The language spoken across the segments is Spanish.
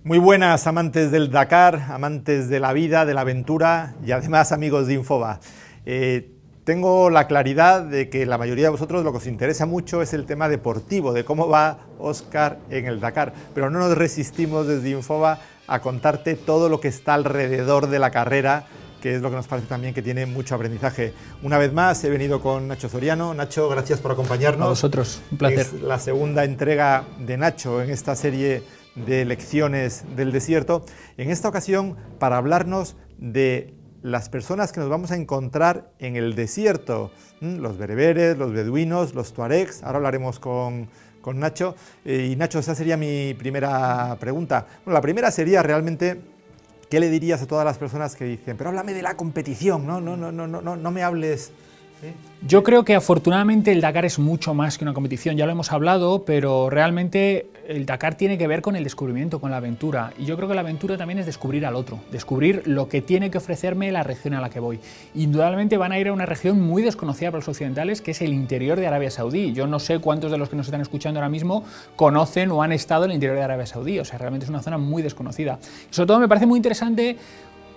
Muy buenas, amantes del Dakar, amantes de la vida, de la aventura y además amigos de Infoba. Tengo la claridad de que la mayoría de vosotros lo que os interesa mucho es el tema deportivo, de cómo va Óscar en el Dakar, pero no nos resistimos desde Infoba a contarte todo lo que está alrededor de la carrera, que es lo que nos parece también que tiene mucho aprendizaje. Una vez más he venido con Nacho Soriano. Nacho, gracias por acompañarnos. A vosotros, un placer. Es la segunda entrega de Nacho en esta serie de lecciones del desierto. En esta ocasión, para hablarnos de las personas que nos vamos a encontrar en el desierto, los bereberes, los beduinos, los tuaregs. Ahora hablaremos con Nacho. Y Nacho, esa sería mi primera pregunta. Bueno, la primera sería realmente, ¿qué le dirías a todas las personas que dicen, pero háblame de la competición, no me hables? ¿Sí? Yo creo que afortunadamente el Dakar es mucho más que una competición, ya lo hemos hablado, pero realmente el Dakar tiene que ver con el descubrimiento, con la aventura. Y yo creo que la aventura también es descubrir al otro, descubrir lo que tiene que ofrecerme la región a la que voy. Indudablemente van a ir a una región muy desconocida para los occidentales, que es el interior de Arabia Saudí. Yo no sé cuántos de los que nos están escuchando ahora mismo conocen o han estado en el interior de Arabia Saudí. O sea, realmente es una zona muy desconocida. Y sobre todo me parece muy interesante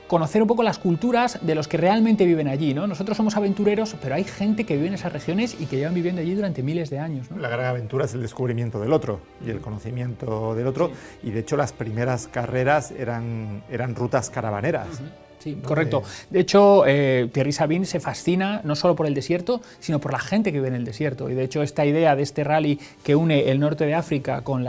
conocer un poco las culturas de los que realmente viven allí, ¿no? Nosotros somos aventureros, pero hay gente que vive en esas regiones y que llevan viviendo allí durante miles de años, ¿no? La gran aventura es el descubrimiento del otro y el conocimiento del otro, sí. Y de hecho las primeras carreras eran rutas caravaneras. Sí, correcto. De hecho, Thierry Sabine se fascina no solo por el desierto, sino por la gente que vive en el desierto. Y de hecho, esta idea de este rally que une el norte de África con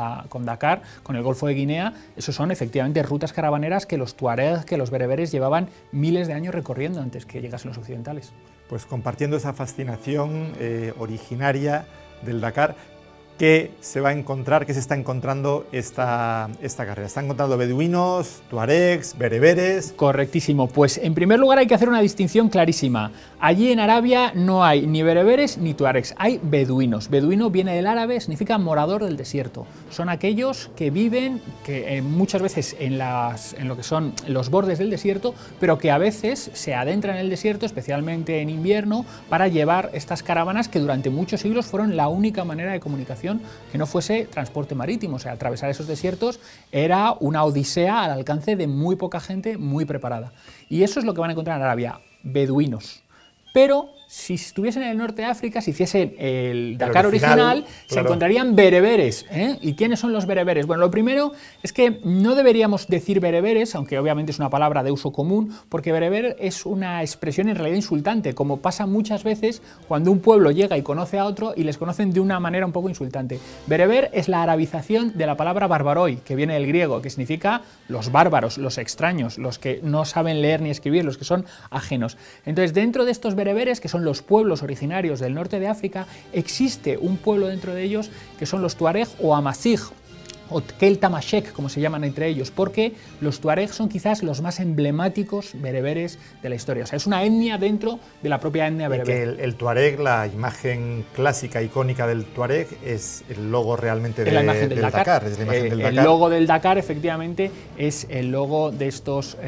Dakar, con el Golfo de Guinea, eso son efectivamente rutas caravaneras que los tuaregs, que los bereberes llevaban miles de años recorriendo antes que llegasen los occidentales. Pues compartiendo esa fascinación originaria del Dakar, ¿qué se va a encontrar, qué se está encontrando esta carrera? ¿Están encontrando beduinos, tuaregs, bereberes? Correctísimo. Pues en primer lugar hay que hacer una distinción clarísima. Allí en Arabia no hay ni bereberes ni tuaregs, hay beduinos. Beduino viene del árabe, significa morador del desierto. Son aquellos que viven muchas veces en lo que son los bordes del desierto, pero que a veces se adentran en el desierto, especialmente en invierno, para llevar estas caravanas que durante muchos siglos fueron la única manera de comunicación que no fuese transporte marítimo. O sea, atravesar esos desiertos era una odisea al alcance de muy poca gente muy preparada. Y eso es lo que van a encontrar en Arabia, beduinos. Pero si estuviesen en el norte de África, si hiciesen el Dakar original, claro, se encontrarían bereberes, ¿eh? ¿Y quiénes son los bereberes? Bueno, lo primero es que no deberíamos decir bereberes, aunque obviamente es una palabra de uso común, porque bereber es una expresión en realidad insultante, como pasa muchas veces cuando un pueblo llega y conoce a otro y les conocen de una manera un poco insultante. Bereber es la arabización de la palabra barbaroi, que viene del griego, que significa los bárbaros, los extraños, los que no saben leer ni escribir, los que son ajenos. Entonces, dentro de estos bereberes, que son los pueblos originarios del norte de África, existe un pueblo dentro de ellos que son los tuareg o amazigh, o Kel Tamashek, como se llaman entre ellos, porque los tuaregs son quizás los más emblemáticos bereberes de la historia. O sea, es una etnia dentro de la propia etnia bereber. Que el tuareg, la imagen clásica, icónica del tuareg, es el logo realmente del Dakar. Es la imagen del Dakar. El logo del Dakar, efectivamente, es el logo de estos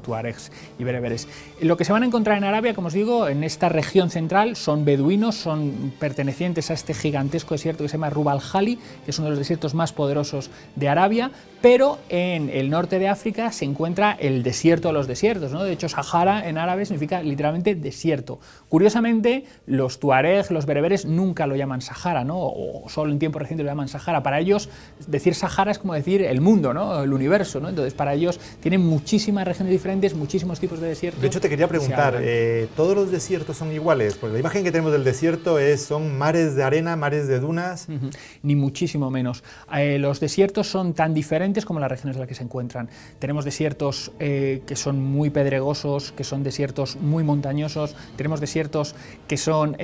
tuaregs y bereberes. Lo que se van a encontrar en Arabia, como os digo, en esta región central, son beduinos, son pertenecientes a este gigantesco desierto que se llama Rub al-Khali, que es uno de los desiertos más poderosos de Arabia, pero en el norte de África se encuentra el desierto de los desiertos, ¿no? De hecho, Sahara en árabe significa literalmente desierto. Curiosamente, los tuareg, los bereberes, nunca lo llaman Sahara, ¿no? O solo en tiempo reciente lo llaman Sahara. Para ellos, decir Sahara es como decir el mundo, ¿no? El universo, ¿no? Entonces, para ellos tienen muchísimas regiones diferentes, muchísimos tipos de desiertos. De hecho, te quería preguntar, ¿todos los desiertos son iguales? Porque la imagen que tenemos del desierto son mares de arena, mares de dunas. Ni muchísimo menos. Los desiertos son tan diferentes como las regiones en las que se encuentran. Tenemos desiertos que son muy pedregosos, que son desiertos muy montañosos, tenemos desiertos que son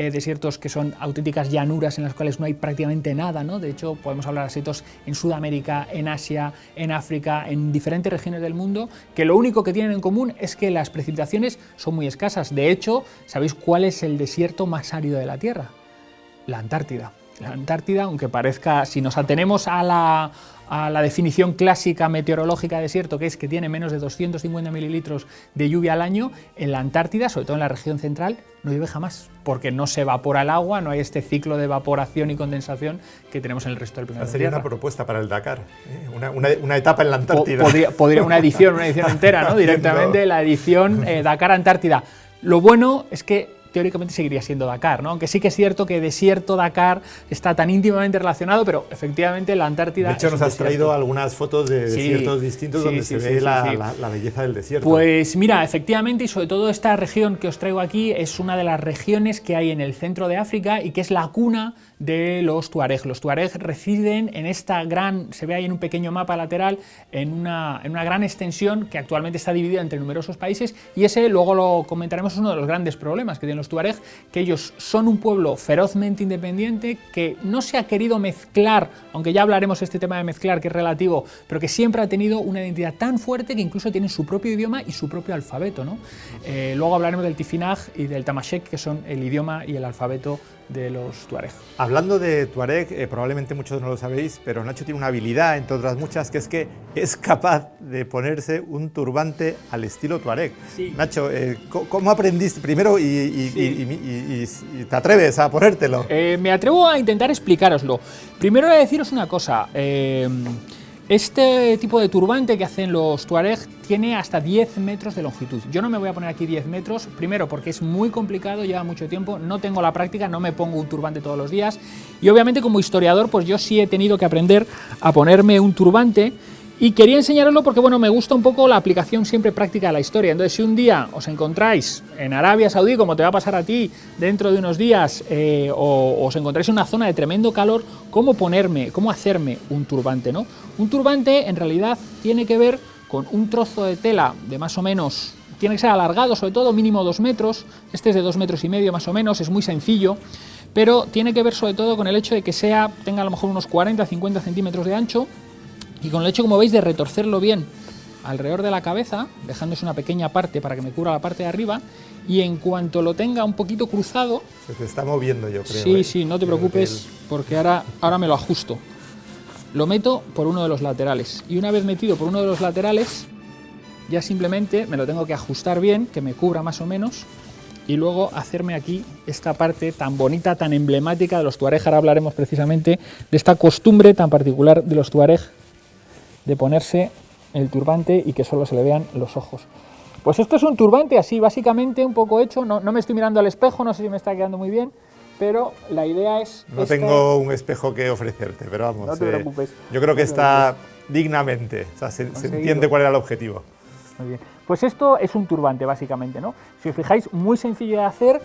auténticas llanuras en las cuales no hay prácticamente nada, ¿no? De hecho, podemos hablar de desiertos en Sudamérica, en Asia, en África, en diferentes regiones del mundo, que lo único que tienen en común es que las precipitaciones son muy escasas. De hecho, ¿sabéis cuál es el desierto más árido de la Tierra? La Antártida. La Antártida, aunque parezca, si nos atenemos a la definición clásica meteorológica de desierto, que es que tiene menos de 250 mililitros de lluvia al año, en la Antártida, sobre todo en la región central, no llueve jamás, porque no se evapora el agua, no hay este ciclo de evaporación y condensación que tenemos en el resto del planeta. Sería una propuesta para el Dakar, una etapa en la Antártida. Podría una edición entera, ¿no? Directamente la edición Dakar-Antártida. Lo bueno es que teóricamente seguiría siendo Dakar, ¿no? Aunque sí que es cierto que desierto-Dakar está tan íntimamente relacionado, pero efectivamente la Antártida... De hecho, nos has traído algunas fotos de desiertos distintos donde se ve la belleza del desierto. Pues mira, efectivamente, y sobre todo esta región que os traigo aquí es una de las regiones que hay en el centro de África y que es la cuna de los tuareg. Los tuareg residen en esta gran, se ve ahí en un pequeño mapa lateral, en una gran extensión que actualmente está dividida entre numerosos países, y ese, luego lo comentaremos, es uno de los grandes problemas que tienen los tuareg, que ellos son un pueblo ferozmente independiente, que no se ha querido mezclar, aunque ya hablaremos de este tema de mezclar, que es relativo, pero que siempre ha tenido una identidad tan fuerte que incluso tienen su propio idioma y su propio alfabeto, ¿no? Luego hablaremos del tifinagh y del tamashek, que son el idioma y el alfabeto de los tuareg. Hablando de tuareg, probablemente muchos no lo sabéis, pero Nacho tiene una habilidad, entre otras muchas, que es capaz de ponerse un turbante al estilo tuareg. Sí. Nacho, ¿cómo aprendiste primero y te atreves a ponértelo? Me atrevo a intentar explicároslo. Primero voy a deciros una cosa. Este tipo de turbante que hacen los tuareg tiene hasta 10 metros de longitud. Yo no me voy a poner aquí 10 metros, primero porque es muy complicado, lleva mucho tiempo, no tengo la práctica, no me pongo un turbante todos los días, y obviamente como historiador pues yo sí he tenido que aprender a ponerme un turbante, y quería enseñaroslo porque bueno, me gusta un poco la aplicación siempre práctica de la historia. Entonces, si un día os encontráis en Arabia Saudí, como te va a pasar a ti dentro de unos días, o os encontráis en una zona de tremendo calor, cómo hacerme un turbante, ¿no? Un turbante en realidad tiene que ver con un trozo de tela de más o menos, tiene que ser alargado, sobre todo mínimo 2 metros, este es de 2,5 metros más o menos, es muy sencillo, pero tiene que ver sobre todo con el hecho de que tenga a lo mejor unos 40-50 centímetros de ancho, y con el hecho, como veis, de retorcerlo bien alrededor de la cabeza, dejándose una pequeña parte para que me cubra la parte de arriba, y en cuanto lo tenga un poquito cruzado... Se te está moviendo, yo creo. Sí, no te preocupes, porque ahora me lo ajusto. Lo meto por uno de los laterales, y una vez metido por uno de los laterales, ya simplemente me lo tengo que ajustar bien, que me cubra más o menos, y luego hacerme aquí esta parte tan bonita, tan emblemática de los tuareg. Ahora hablaremos precisamente de esta costumbre tan particular de los tuareg, de ponerse el turbante y que solo se le vean los ojos. Pues esto es un turbante así, básicamente un poco hecho, no me estoy mirando al espejo, no sé si me está quedando muy bien, pero la idea es... No tengo un espejo que ofrecerte, pero vamos, no te preocupes, yo creo que está dignamente, o sea, se entiende cuál era el objetivo. Muy bien, pues esto es un turbante básicamente, ¿no? Si os fijáis, muy sencillo de hacer,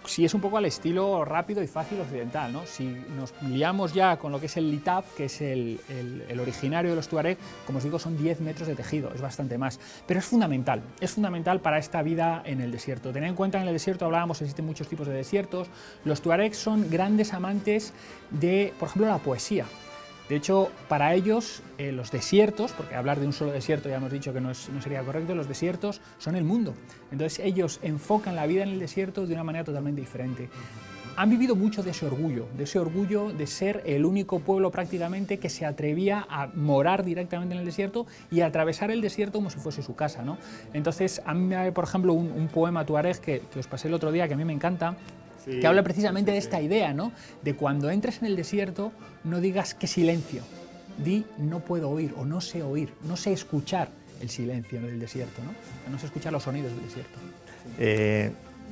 si es un poco al estilo rápido y fácil occidental, ¿no? Si nos liamos ya con lo que es el litab, que es el originario de los tuareg, como os digo, son 10 metros de tejido, es bastante más, pero es fundamental para esta vida en el desierto. Tened en cuenta que en el desierto hablábamos, existen muchos tipos de desiertos, los tuareg son grandes amantes de, por ejemplo, la poesía. De hecho, para ellos, los desiertos, porque hablar de un solo desierto ya hemos dicho que no sería correcto, los desiertos son el mundo. Entonces ellos enfocan la vida en el desierto de una manera totalmente diferente. Han vivido mucho de ese orgullo de ser el único pueblo prácticamente que se atrevía a morar directamente en el desierto y a atravesar el desierto como si fuese su casa, ¿no? Entonces, a mí, por ejemplo, un poema tuareg que os pasé el otro día, que a mí me encanta, sí, que habla precisamente de esta idea, ¿no? De cuando entres en el desierto, no digas qué silencio, di no puedo oír o no sé escuchar el silencio del desierto, ¿no? No sé escuchar los sonidos del desierto.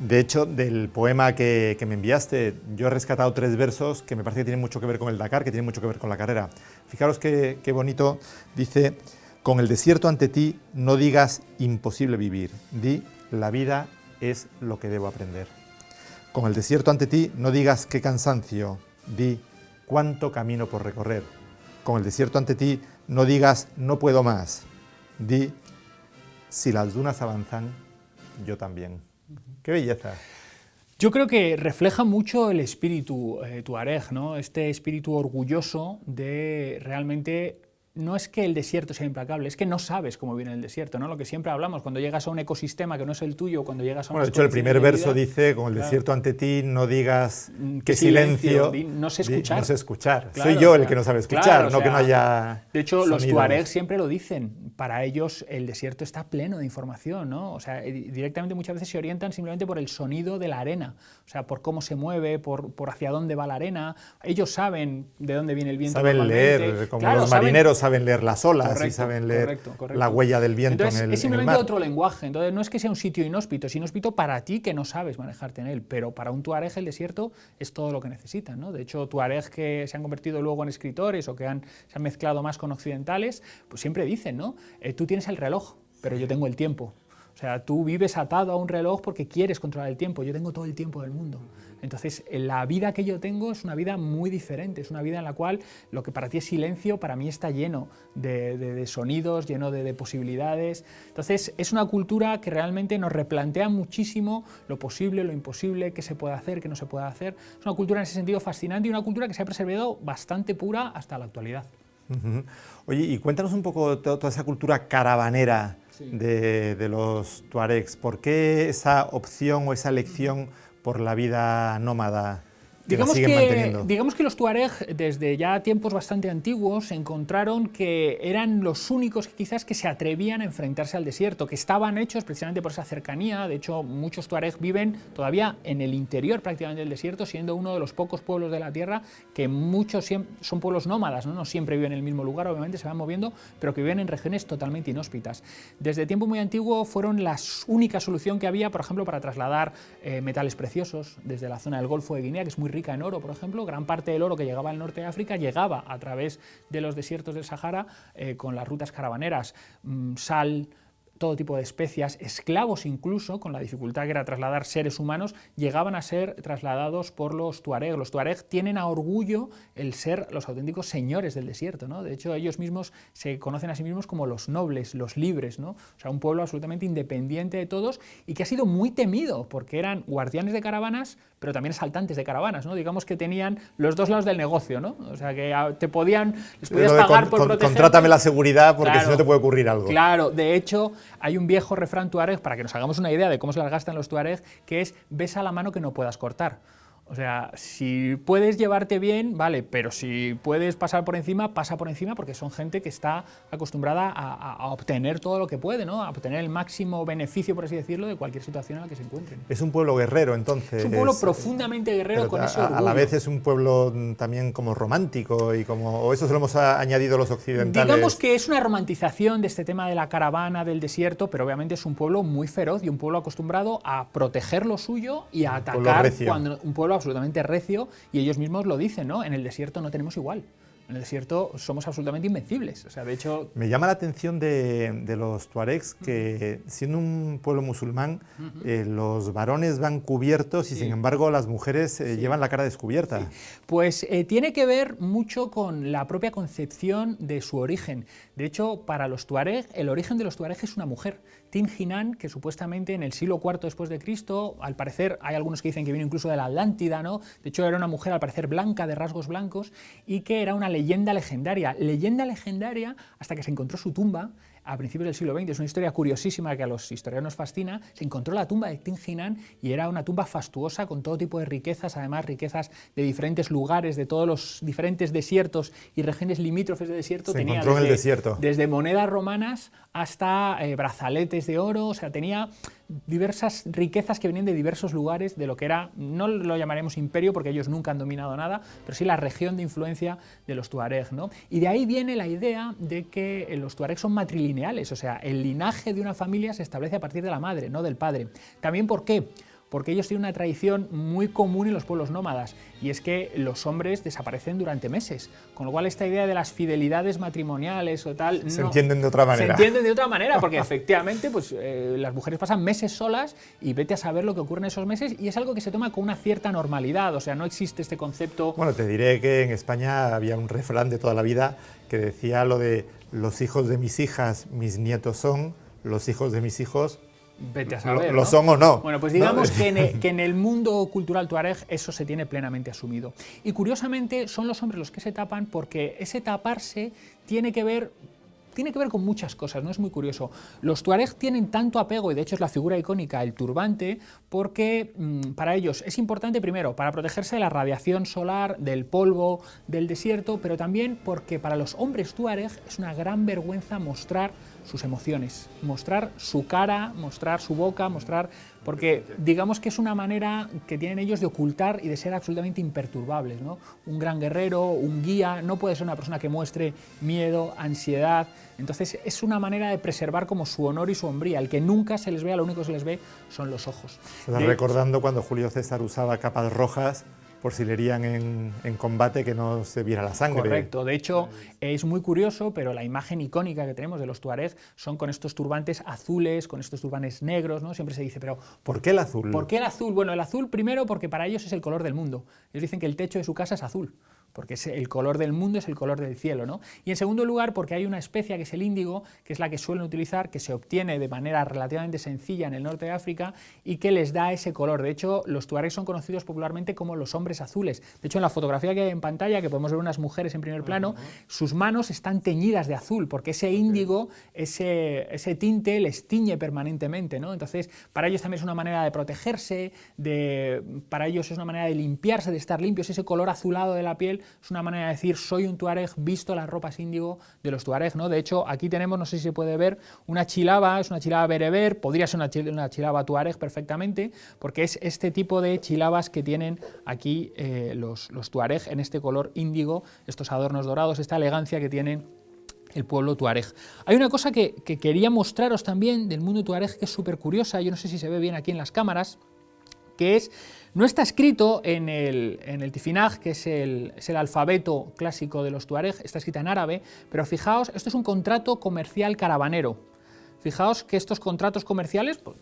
De hecho, del poema que me enviaste, yo he rescatado 3 versos que me parece que tienen mucho que ver con el Dakar, que tienen mucho que ver con la carrera. Fijaros qué bonito, dice: con el desierto ante ti, no digas imposible vivir, di la vida es lo que debo aprender. Con el desierto ante ti, no digas qué cansancio, di cuánto camino por recorrer. Con el desierto ante ti, no digas no puedo más, di si las dunas avanzan, yo también. ¡Qué belleza! Yo creo que refleja mucho el espíritu tuareg, ¿no? Este espíritu orgulloso de realmente no es que el desierto sea implacable, es que no sabes cómo viene el desierto, ¿no? Lo que siempre hablamos, cuando llegas a un ecosistema que no es el tuyo, cuando llegas a Bueno, de hecho, el primer verso dice, con el desierto ante ti, no digas que silencio, no sé escuchar. No sé escuchar. Claro, soy yo el que no sabe escuchar, claro, no que no haya De hecho, sonidos. los tuaregs siempre lo dicen, para ellos el desierto está pleno de información, ¿no? O sea, directamente muchas veces se orientan simplemente por el sonido de la arena, o sea, por cómo se mueve, por hacia dónde va la arena. Ellos saben de dónde viene el viento. Saben leer, como los marineros saben leer las olas. Correcto, y saben leer la huella del viento. Entonces, en el, es simplemente en el mar. otro lenguaje. Entonces, no es que sea un sitio inhóspito, es inhóspito para ti que no sabes manejarte en él, pero para un tuareg el desierto es todo lo que necesitan, ¿no? De hecho, tuaregs que se han convertido luego en escritores o que se han mezclado más con occidentales, pues siempre dicen, ¿no? Tú tienes el reloj, pero yo tengo el tiempo. O sea, tú vives atado a un reloj porque quieres controlar el tiempo. Yo tengo todo el tiempo del mundo. Entonces, la vida que yo tengo es una vida muy diferente. Es una vida en la cual lo que para ti es silencio, para mí está lleno de sonidos, lleno de posibilidades. Entonces, es una cultura que realmente nos replantea muchísimo lo posible, lo imposible, qué se puede hacer, qué no se puede hacer. Es una cultura en ese sentido fascinante y una cultura que se ha preservado bastante pura hasta la actualidad. Uh-huh. Oye, y cuéntanos un poco toda esa cultura caravanera de los tuaregs. ¿Por qué esa opción o esa elección por la vida nómada que la siguen manteniendo? Digamos que los tuareg, desde ya tiempos bastante antiguos, encontraron que eran los únicos quizás que se atrevían a enfrentarse al desierto, que estaban hechos precisamente por esa cercanía. De hecho, muchos tuareg viven todavía en el interior prácticamente del desierto, siendo uno de los pocos pueblos de la tierra que muchos son pueblos nómadas, ¿no? No siempre viven en el mismo lugar, obviamente se van moviendo, pero que viven en regiones totalmente inhóspitas. Desde tiempo muy antiguo fueron la única solución que había, por ejemplo, para trasladar metales preciosos desde la zona del Golfo de Guinea, que es muy rica en oro, por ejemplo. Gran parte del oro que llegaba al norte de África llegaba a través de los desiertos del Sahara con las rutas caravaneras, sal, todo tipo de especias, esclavos incluso, con la dificultad que era trasladar seres humanos, llegaban a ser trasladados por los tuareg. Los tuareg tienen a orgullo el ser los auténticos señores del desierto, ¿no? De hecho, ellos mismos se conocen a sí mismos como los nobles, los libres, ¿no? O sea, un pueblo absolutamente independiente de todos y que ha sido muy temido porque eran guardianes de caravanas, pero también asaltantes de caravanas, ¿no? Digamos que tenían los dos lados del negocio, ¿no? O sea, que les podías pagar por proteger. Contrátame la seguridad porque claro, si no te puede ocurrir algo. Claro, de hecho, hay un viejo refrán tuareg, para que nos hagamos una idea de cómo se las gastan los tuareg, que es besa la mano que no puedas cortar. O sea, si puedes llevarte bien, vale, pero si puedes pasar por encima, pasa por encima, porque son gente que está acostumbrada a obtener todo lo que puede, ¿no? A obtener el máximo beneficio, por así decirlo, de cualquier situación en la que se encuentren. Es un pueblo guerrero, entonces. Es un pueblo profundamente guerrero con ese orgullo. A la vez es un pueblo también como romántico y como... ¿O eso se lo hemos añadido los occidentales? Digamos que es una romantización de este tema de la caravana, del desierto, pero obviamente es un pueblo muy feroz y un pueblo acostumbrado a proteger lo suyo y a atacar cuando un pueblo absolutamente recio, y ellos mismos lo dicen, ¿no? En el desierto no tenemos igual. En el desierto somos absolutamente invencibles. O sea, de hecho... Me llama la atención de los tuaregs que, siendo un pueblo musulmán, los varones van cubiertos y, sin embargo, las mujeres llevan la cara descubierta. Sí. Pues tiene que ver mucho con la propia concepción de su origen. De hecho, para los tuareg, el origen de los tuareg es una mujer. Tin Hinan, que supuestamente en el siglo IV después de Cristo, al parecer, hay algunos que dicen que vino incluso de la Atlántida, ¿no? De hecho, era una mujer, al parecer, blanca, de rasgos blancos, y que era una leyenda legendaria hasta que se encontró su tumba a principios del siglo XX. Es una historia curiosísima que a los historiadores nos fascina. Se encontró la tumba de Tin Hinan y era una tumba fastuosa con todo tipo de riquezas, además riquezas de diferentes lugares, de todos los diferentes desiertos y regiones limítrofes de desierto. Se encontró en el desierto. Desde monedas romanas hasta brazaletes de oro, o sea, tenía diversas riquezas que venían de diversos lugares de lo que era, no lo llamaremos imperio porque ellos nunca han dominado nada, pero sí la región de influencia de los tuareg, ¿no? Y de ahí viene la idea de que los tuareg son matrilineales, o sea, el linaje de una familia se establece a partir de la madre, no del padre. También, ¿por qué? Porque ellos tienen una tradición muy común en los pueblos nómadas, y es que los hombres desaparecen durante meses, con lo cual esta idea de las fidelidades matrimoniales o tal... Se entienden de otra manera. Se entienden de otra manera, porque efectivamente pues, las mujeres pasan meses solas y vete a saber lo que ocurre en esos meses, y es algo que se toma con una cierta normalidad, o sea, no existe este concepto... Bueno, te diré que en España había un refrán de toda la vida que decía lo de los hijos de mis hijas, mis nietos son, los hijos de mis hijos... vete a saber, lo ¿no? son o no. Bueno, pues digamos que en el mundo cultural tuareg eso se tiene plenamente asumido. Y curiosamente son los hombres los que se tapan, porque ese taparse tiene que ver con muchas cosas, ¿no? Es muy curioso. Los tuareg tienen tanto apego, y de hecho es la figura icónica, el turbante, porque para ellos es importante, primero, para protegerse de la radiación solar, del polvo, del desierto, pero también porque para los hombres tuareg es una gran vergüenza mostrar sus emociones, mostrar su cara, mostrar su boca, porque digamos que es una manera que tienen ellos de ocultar y de ser absolutamente imperturbables, ¿no? Un gran guerrero, un guía, no puede ser una persona que muestre miedo, ansiedad. Entonces es una manera de preservar como su honor y su hombría. El que nunca se les vea, lo único que se les ve son los ojos. Estás recordando cuando Julio César usaba capas rojas por si le herían en combate, que no se viera la sangre. Correcto, de hecho es muy curioso, pero la imagen icónica que tenemos de los tuareg son con estos turbantes azules, con estos turbanes negros, ¿no? Siempre se dice, pero ¿por qué el azul? ¿Por qué el azul? Bueno, el azul primero porque para ellos es el color del mundo. Ellos dicen que el techo de su casa es azul, porque es el color del mundo, es el color del cielo, ¿no? Y en segundo lugar, porque hay una especia que es el índigo, que es la que suelen utilizar, que se obtiene de manera relativamente sencilla en el norte de África y que les da ese color. De hecho, los tuaregs son conocidos popularmente como los hombres azules. De hecho, en la fotografía que hay en pantalla, que podemos ver unas mujeres en primer plano, sus manos están teñidas de azul, porque ese índigo, ese tinte les tiñe permanentemente, ¿no? Entonces, para ellos también es una manera de protegerse, para ellos es una manera de limpiarse, de estar limpios, ese color azulado de la piel es una manera de decir soy un tuareg, visto las ropas índigo de los tuareg, ¿no? De hecho, aquí tenemos, no sé si se puede ver, una chilaba, es una chilaba bereber, podría ser una chilaba tuareg perfectamente, porque es este tipo de chilabas que tienen aquí los tuareg en este color índigo, estos adornos dorados, esta elegancia que tienen el pueblo tuareg. Hay una cosa que quería mostraros también del mundo tuareg que es súper curiosa, yo no sé si se ve bien aquí en las cámaras, que es, no está escrito en el tifinagh, que es el alfabeto clásico de los tuareg, está escrita en árabe, pero fijaos, esto es un contrato comercial caravanero. Fijaos que estos contratos comerciales, pues,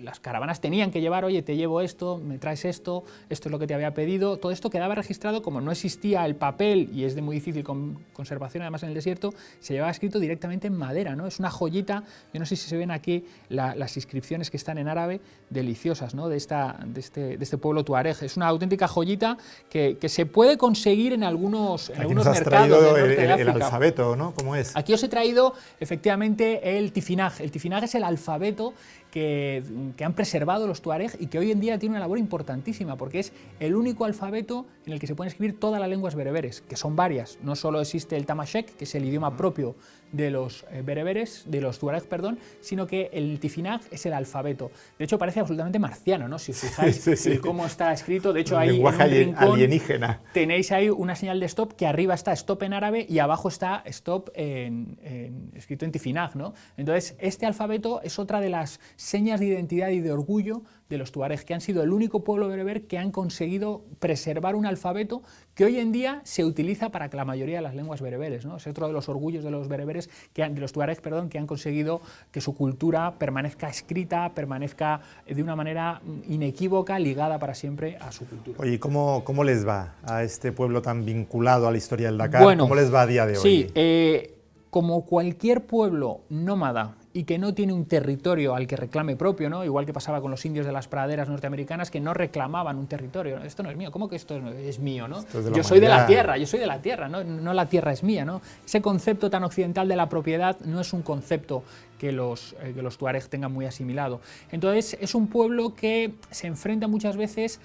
las caravanas tenían que llevar, oye, te llevo esto, me traes esto es lo que te había pedido, todo esto quedaba registrado, como no existía el papel y es de muy difícil conservación además en el desierto, se llevaba escrito directamente en madera, ¿no? Es una joyita, yo no sé si se ven aquí las inscripciones que están en árabe, deliciosas, ¿no? de este pueblo tuareg, es una auténtica joyita que se puede conseguir en algunos mercados has traído del norte de el África. alfabeto, ¿no? ¿Cómo es? Aquí os he traído efectivamente el tifinagh. El tifinagh es el alfabeto que han preservado los tuareg y que hoy en día tiene una labor importantísima, porque es el único alfabeto en el que se pueden escribir todas las lenguas bereberes, que son varias. No solo existe el tamashek, que es el idioma propio de los bereberes, de los tuareg, perdón, sino que el tifinagh es el alfabeto. De hecho, parece absolutamente marciano, ¿no? Si os fijáis en cómo está escrito, de hecho ahí lenguaje en un rincón alienígena. Tenéis ahí una señal de stop, que arriba está stop en árabe y abajo está stop escrito en tifinagh, ¿no? Entonces, este alfabeto es otra de las señas de identidad y de orgullo de los tuareg, que han sido el único pueblo bereber que han conseguido preservar un alfabeto que hoy en día se utiliza para la mayoría de las lenguas bereberes, ¿no? Es otro de los orgullos de los bereberes, de los tuareg, perdón, que han conseguido que su cultura permanezca escrita, permanezca de una manera inequívoca, ligada para siempre a su cultura. Oye, ¿cómo les va a este pueblo tan vinculado a la historia del Dakar? Bueno, ¿cómo les va a día de hoy? Sí, como cualquier pueblo nómada y que no tiene un territorio al que reclame propio, ¿no? Igual que pasaba con los indios de las praderas norteamericanas, que no reclamaban un territorio. Esto no es mío, ¿cómo que esto es mío, ¿no? Yo soy de la tierra, no la tierra es mía, ¿no? Ese concepto tan occidental de la propiedad no es un concepto que los tuareg tengan muy asimilado. Entonces, es un pueblo que se enfrenta muchas veces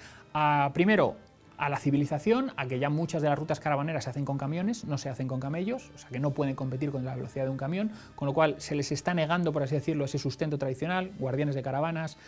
primero, a la civilización, a que ya muchas de las rutas caravaneras se hacen con camiones, no se hacen con camellos, o sea que no pueden competir con la velocidad de un camión, con lo cual se les está negando, por así decirlo, ese sustento tradicional, guardianes de caravanas.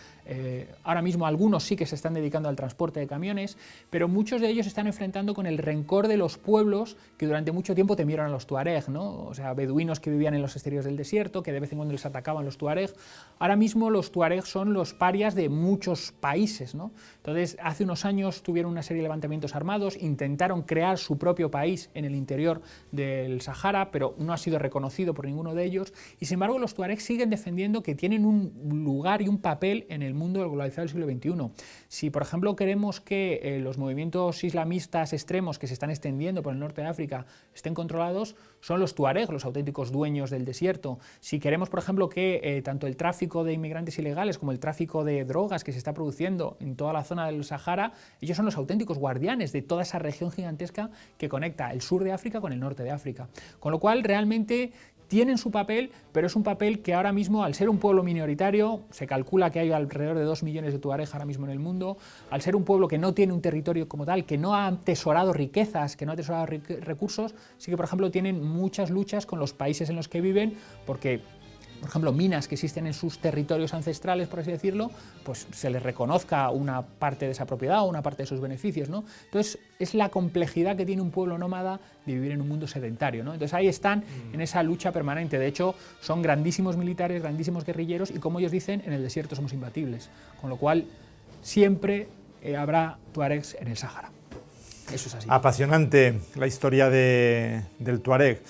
Ahora mismo algunos sí que se están dedicando al transporte de camiones, pero muchos de ellos se están enfrentando con el rencor de los pueblos que durante mucho tiempo temieron a los tuareg, ¿no? O sea, beduinos que vivían en los exteriores del desierto, que de vez en cuando les atacaban los tuareg. Ahora mismo los tuareg son los parias de muchos países, ¿no? Entonces, hace unos años tuvieron una serie de levantamientos levantamientos armados, intentaron crear su propio país en el interior del Sahara, pero no ha sido reconocido por ninguno de ellos, y sin embargo los tuaregs siguen defendiendo que tienen un lugar y un papel en el mundo globalizado del siglo XXI. Si, por ejemplo, queremos que los movimientos islamistas extremos que se están extendiendo por el norte de África estén controlados, son los tuaregs los auténticos dueños del desierto. Si queremos, por ejemplo, que tanto el tráfico de inmigrantes ilegales como el tráfico de drogas que se está produciendo en toda la zona del Sahara, ellos son los auténticos guardianes de toda esa región gigantesca que conecta el sur de África con el norte de África. Con lo cual, realmente tienen su papel, pero es un papel que ahora mismo, al ser un pueblo minoritario, se calcula que hay alrededor de 2 millones de tuaregs ahora mismo en el mundo, al ser un pueblo que no tiene un territorio como tal, que no ha atesorado riquezas, que no ha atesorado recursos, sí que, por ejemplo, tienen muchas luchas con los países en los que viven, porque, por ejemplo, minas que existen en sus territorios ancestrales, por así decirlo, pues se les reconozca una parte de esa propiedad o una parte de sus beneficios, ¿no? Entonces, es la complejidad que tiene un pueblo nómada de vivir en un mundo sedentario, ¿no? Entonces, ahí están en esa lucha permanente. De hecho, son grandísimos militares, grandísimos guerrilleros, y como ellos dicen, en el desierto somos imbatibles. Con lo cual, siempre habrá tuaregs en el Sáhara. Eso es así. Apasionante la historia del tuareg.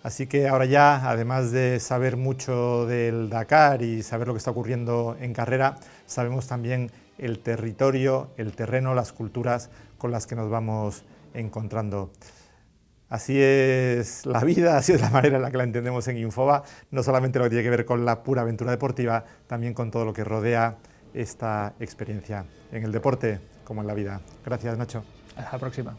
Así que ahora ya, además de saber mucho del Dakar y saber lo que está ocurriendo en carrera, sabemos también el territorio, el terreno, las culturas con las que nos vamos encontrando. Así es la vida, así es la manera en la que la entendemos en Infoba, no solamente lo que tiene que ver con la pura aventura deportiva, también con todo lo que rodea esta experiencia en el deporte como en la vida. Gracias, Nacho. Hasta la próxima.